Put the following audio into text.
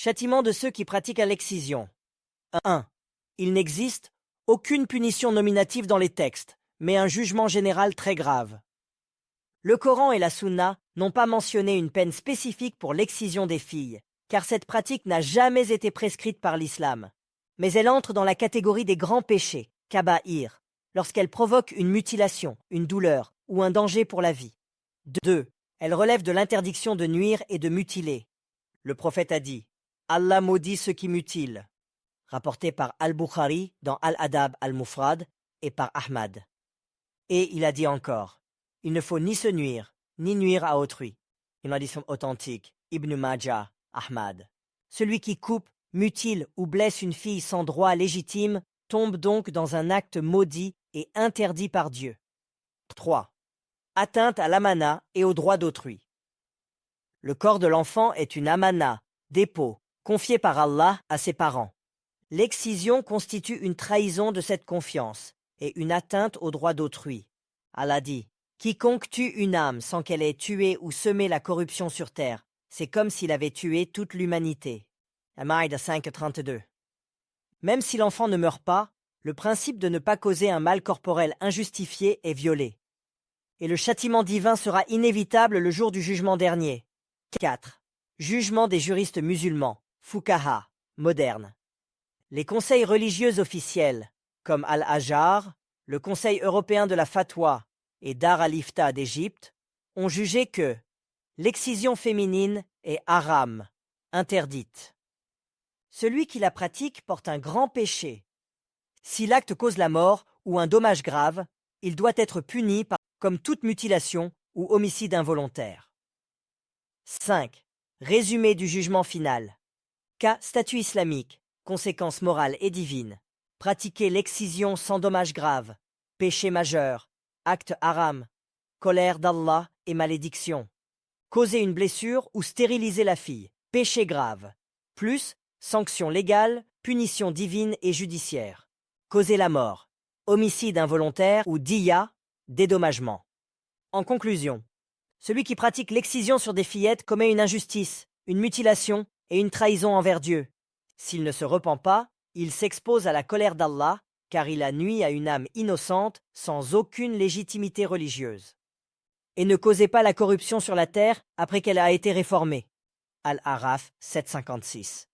Châtiment de ceux qui pratiquent l'excision. 1. Il n'existe aucune punition nominative dans les textes, mais un jugement général très grave. Le Coran et la Sunna n'ont pas mentionné une peine spécifique pour l'excision des filles, car cette pratique n'a jamais été prescrite par l'islam. Mais elle entre dans la catégorie des grands péchés, kaba'ir, lorsqu'elle provoque une mutilation, une douleur ou un danger pour la vie. 2. Elle relève de l'interdiction de nuire et de mutiler. Le prophète a dit « Allah maudit ceux qui mutilent », rapporté par Al-Bukhari dans Al-Adab al-Mufrad et par Ahmad. Et il a dit encore « Il ne faut ni se nuire, ni nuire à autrui ». Une hadith authentique, Ibn Majah, Ahmad. Celui qui coupe, mutile ou blesse une fille sans droit légitime tombe donc dans un acte maudit et interdit par Dieu. 3. Atteinte à l'amana et aux droits d'autrui. Le corps de l'enfant est une amana, dépôt, confié par Allah à ses parents. L'excision constitue une trahison de cette confiance et une atteinte aux droits d'autrui. Allah dit « Quiconque tue une âme sans qu'elle ait tué ou semé la corruption sur terre, c'est comme s'il avait tué toute l'humanité. » Al-Maïda 5.32. Même si l'enfant ne meurt pas, le principe de ne pas causer un mal corporel injustifié est violé. Et le châtiment divin sera inévitable le jour du jugement dernier. 4. Jugement des juristes musulmans, fuqaha, modernes. Les conseils religieux officiels, comme Al-Azhar, le Conseil européen de la Fatwa et Dar al-Ifta d'Égypte, ont jugé que l'excision féminine est haram, interdite. Celui qui la pratique porte un grand péché. Si l'acte cause la mort ou un dommage grave, il doit être puni comme toute mutilation ou homicide involontaire. 5. Résumé du jugement final. Cas statut islamique, conséquences morales et divines. Pratiquer l'excision sans dommage grave, péché majeur, acte haram, colère d'Allah et malédiction. Causer une blessure ou stériliser la fille, péché grave. Plus, sanction légale, punition divine et judiciaire. Causer la mort, homicide involontaire ou diya, dédommagement. En conclusion, celui qui pratique l'excision sur des fillettes commet une injustice, une mutilation et une trahison envers Dieu. S'il ne se repent pas, il s'expose à la colère d'Allah, car il a nui à une âme innocente sans aucune légitimité religieuse. Et ne causez pas la corruption sur la terre après qu'elle a été réformée. Al-Araf 756.